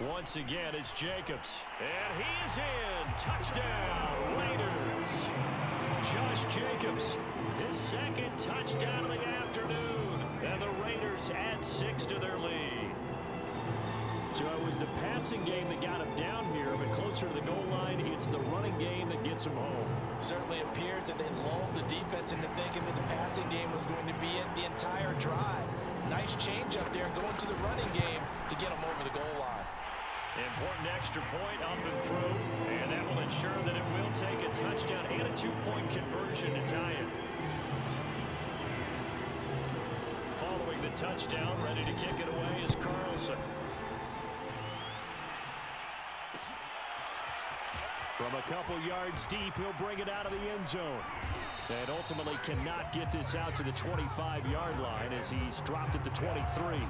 Once again, it's Jacobs. And he's in. Touchdown, Raiders. Josh Jacobs, his second touchdown of the afternoon. And the Raiders add 6 to their lead. So it was the passing game that got him down here, but closer to the goal line, it's the running game that gets him home. Certainly appears that they lulled the defense into thinking that the passing game was going to be in the entire drive. Nice change up there going to the running game to get him over the goal line. Important extra point up and through, and that will ensure that it will take a touchdown and a 2-point conversion to tie it. Following the touchdown, ready to kick it away is Carlson. From a couple yards deep, he'll bring it out of the end zone. And ultimately cannot get this out to the 25-yard line as he's dropped at the 23.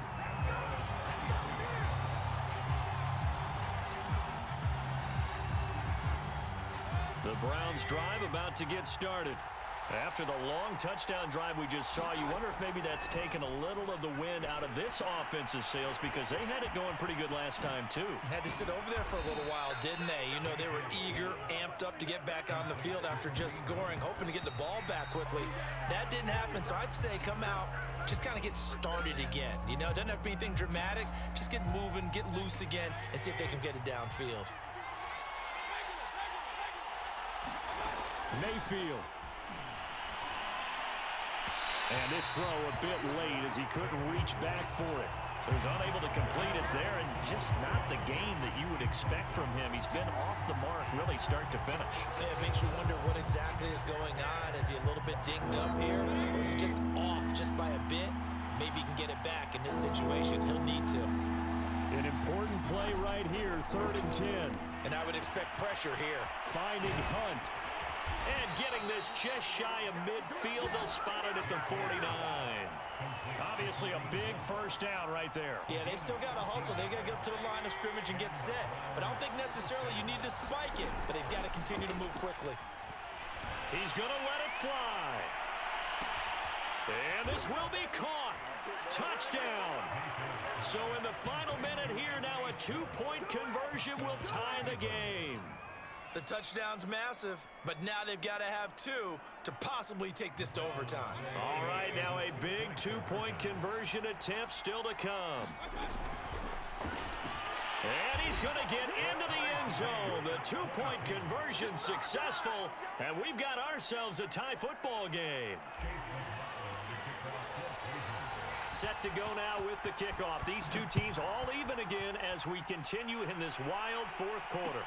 The Browns drive about to get started. After the long touchdown drive we just saw, you wonder if maybe that's taken a little of the wind out of this offensive sails because they had it going pretty good last time too. Had to sit over there for a little while, didn't they? You know, they were eager, amped up to get back on the field after just scoring, hoping to get the ball back quickly. That didn't happen, so I'd say come out, just kind of get started again. You know, it doesn't have to be anything dramatic. Just get moving, get loose again, and see if they can get it downfield. Mayfield. And this throw a bit late as he couldn't reach back for it. So he's unable to complete it there, and just not the game that you would expect from him. He's been off the mark really start to finish. Yeah, it makes you wonder what exactly is going on. Is he a little bit dinged up here, or is he just off just by a bit? Maybe he can get it back in this situation. He'll need to. An important play right here, 3rd and 10. And I would expect pressure here. Finding Hunt. And getting this just shy of midfield, they'll spot it at the 49. Obviously a big first down right there. Yeah, they still got to hustle. They got to get up to the line of scrimmage and get set. But I don't think necessarily you need to spike it. But they've got to continue to move quickly. He's going to let it fly. And this will be caught. Touchdown. So in the final minute here, now a 2-point conversion will tie the game. The touchdown's massive, but now they've got to have 2 to possibly take this to overtime. All right, now a big 2-point conversion attempt still to come. And he's going to get into the end zone. The 2-point conversion successful, and we've got ourselves a tie football game. Set to go now with the kickoff. These two teams all even again as we continue in this wild 4th quarter.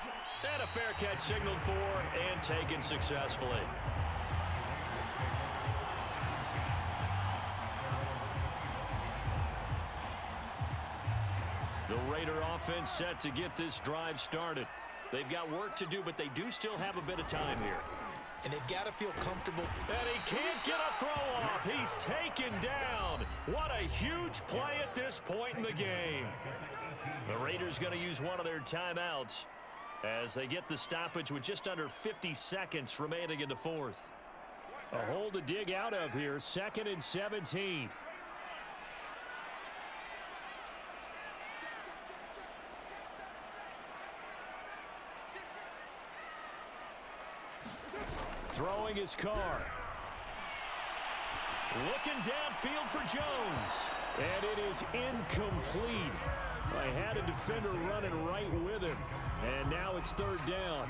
And a fair catch signaled for and taken successfully. The Raider offense set to get this drive started. They've got work to do, but they do still have a bit of time here. And they've got to feel comfortable. And he can't get a throw off. He's taken down. What a huge play at this point in the game. The Raiders going to use one of their timeouts as they get the stoppage with just under 50 seconds remaining in the 4th. A hole to dig out of here. 2nd and 17. Throwing his car. Looking downfield for Jones. And it is incomplete. I had a defender running right with him. And now it's 3rd down.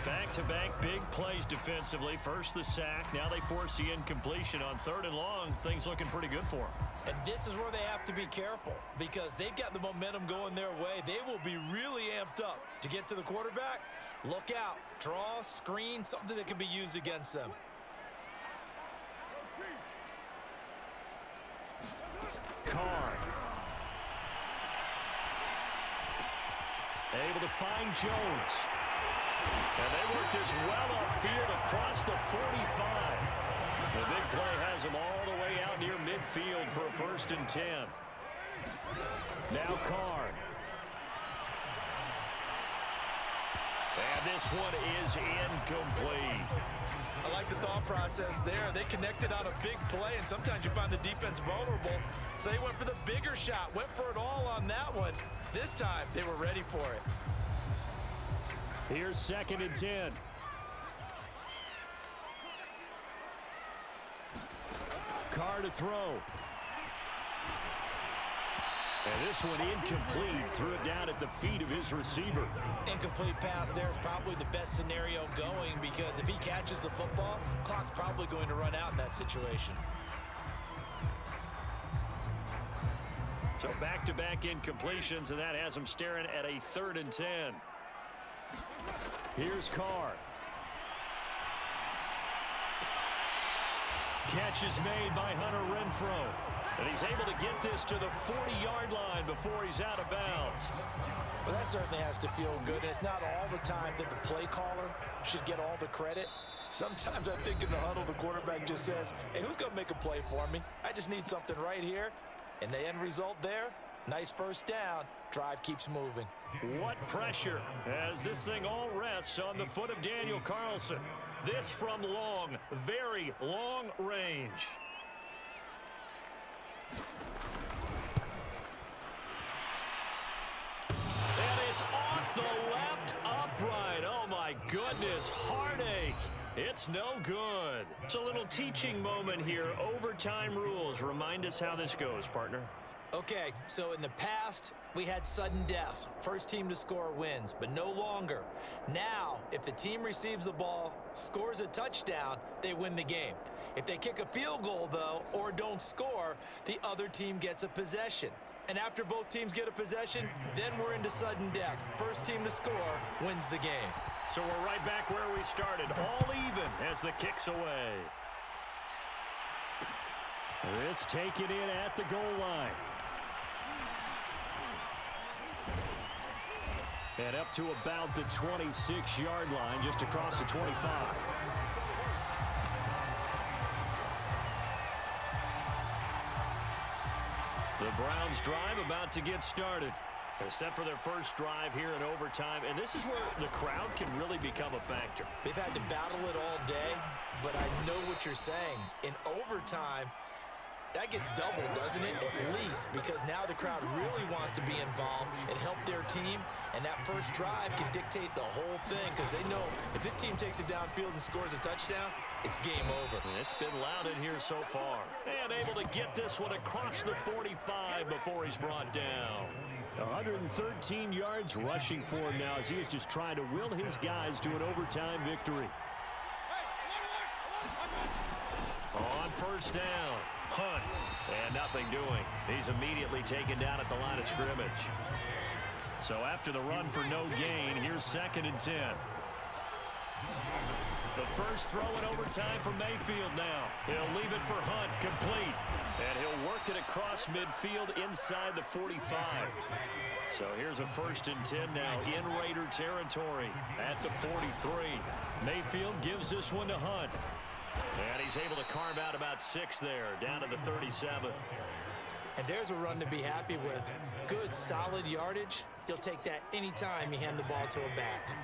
Back-to-back big plays defensively. First the sack. Now they force the incompletion on 3rd and long. Things looking pretty good for them. And this is where they have to be careful because they've got the momentum going their way. They will be really amped up to get to the quarterback. Look out. Draw, screen, something that can be used against them. Carr. Able to find Jones. And they work this well upfield across the 45. The big play has him all the way out near midfield for a 1st and 10. Now Carr. And this one is incomplete. I like the thought process there. They connected on a big play, and sometimes you find the defense vulnerable. So they went for the bigger shot, went for it all on that one. This time, they were ready for it. Here's 2nd and 10. Carr to throw. And this one incomplete. Threw it down at the feet of his receiver. Incomplete pass there is probably the best scenario going, because if he catches the football, clock's probably going to run out in that situation. So back-to-back incompletions, and that has him staring at a 3rd and 10. Here's Carr. Catch is made by Hunter Renfrow. And he's able to get this to the 40-yard line before he's out of bounds. Well, that certainly has to feel good. And it's not all the time that the play caller should get all the credit. Sometimes I think in the huddle, the quarterback just says, hey, who's going to make a play for me? I just need something right here. And the end result there, nice first down. Drive keeps moving. What pressure as this thing all rests on the foot of Daniel Carlson. This from long, very long range. And it's off the left upright. Oh, my goodness, heartache. It's no good. It's a little teaching moment here. Overtime rules. Remind us how this goes, partner. Okay, so in the past, we had sudden death. First team to score wins, but no longer. Now, if the team receives the ball, scores a touchdown, they win the game. If they kick a field goal, though, or don't score, the other team gets a possession. And after both teams get a possession, then we're into sudden death. First team to score wins the game. So we're right back where we started, all even as the kick's away. This taken in at the goal line. And up to about the 26-yard line, just across the 25. The Browns drive about to get started. They're set for their first drive here in overtime, and this is where the crowd can really become a factor. They've had to battle it all day, but I know what you're saying. In overtime, that gets doubled, doesn't it? At least, because now the crowd really wants to be involved and help their team, and that first drive can dictate the whole thing, because they know if this team takes it downfield and scores a touchdown, it's game over. It's been loud in here so far. And able to get this one across the 45 before he's brought down. 113 yards rushing for him now as he is just trying to will his guys to an overtime victory. On first down, Hunt, and nothing doing. He's immediately taken down at the line of scrimmage. So after the run for no gain, here's 2nd and 10. The first throw in overtime for Mayfield now. He'll leave it for Hunt, complete. And he'll work it across midfield inside the 45. So here's a 1st and 10 now in Raider territory at the 43. Mayfield gives this one to Hunt. And he's able to carve out about 6 there, down to the 37. And there's a run to be happy with. Good, solid yardage. You'll take that anytime you hand the ball to a back.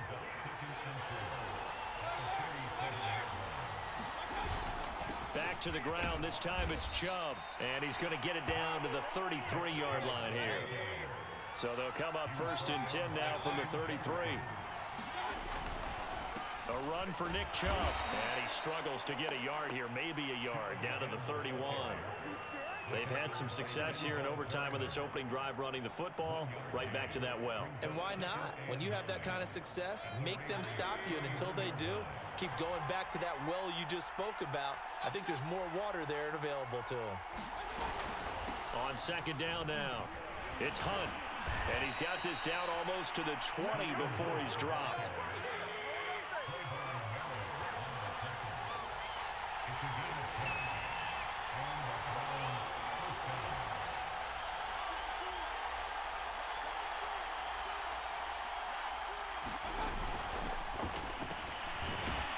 Back to the ground. This time it's Chubb. And he's going to get it down to the 33-yard line here. So they'll come up 1st and 10 now from the 33. A run for Nick Chubb. And he struggles to get a yard here, maybe a yard, down to the 31. They've had some success here in overtime with this opening drive running the football. Right back to that well. And why not? When you have that kind of success, make them stop you. And until they do, keep going back to that well you just spoke about. I think there's more water there and available to them. On 2nd down now, it's Hunt. And he's got this down almost to the 20 before he's dropped.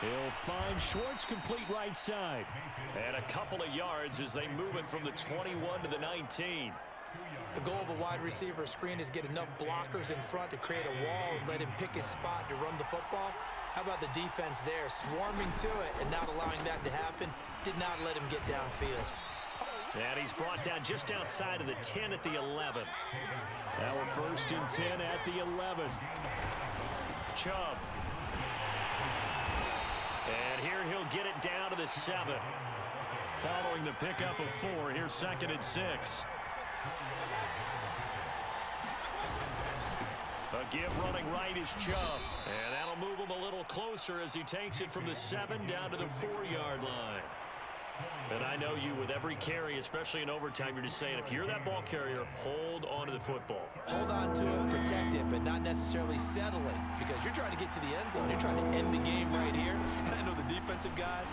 He'll find Schwartz complete right side. And a couple of yards as they move it from the 21 to the 19. The goal of a wide receiver screen is get enough blockers in front to create a wall and let him pick his spot to run the football. How about the defense there, swarming to it and not allowing that to happen? Did not let him get downfield. And he's brought down just outside of the 10 at the 11. Now we're 1st and 10 at the 11. Chubb. And here he'll get it down to the 7. Following the pickup of 4, here's 2nd and 6. A give running right is Chubb. And that'll move him a little closer as he takes it from the 7 down to the 4-yard line. And I know you, with every carry, especially in overtime, you're just saying, if you're that ball carrier, hold on to the football. Hold on to it, protect it, but not necessarily settle it, because you're trying to get to the end zone. You're trying to end the game right here. And I know the defensive guys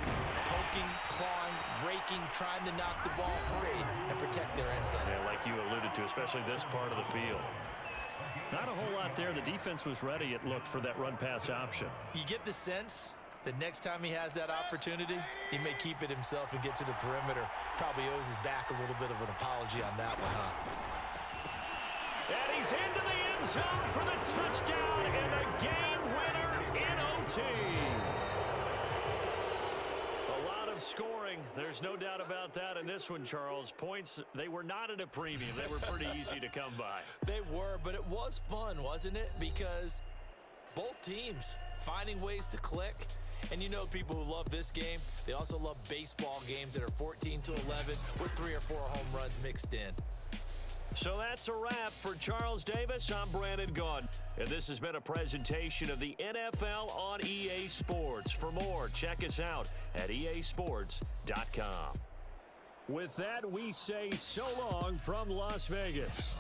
poking, clawing, raking, trying to knock the ball free and protect their end zone. Yeah, like you alluded to, especially this part of the field. Not a whole lot there. The defense was ready, it looked, for that run-pass option. You get the sense the next time he has that opportunity, he may keep it himself and get to the perimeter. Probably owes his back a little bit of an apology on that one, huh? And he's into the end zone for the touchdown and the game winner in OT. A lot of scoring. There's no doubt about that in this one, Charles. Points, they were not at a premium. They were pretty easy to come by. They were, but it was fun, wasn't it? Because both teams finding ways to click. And you know, people who love this game, they also love baseball games that are 14-11 with 3 or 4 home runs mixed in. So that's a wrap for Charles Davis. I'm Brandon Gaudin, and this has been a presentation of the NFL on EA Sports. For more, check us out at easports.com. With that, we say so long from Las Vegas.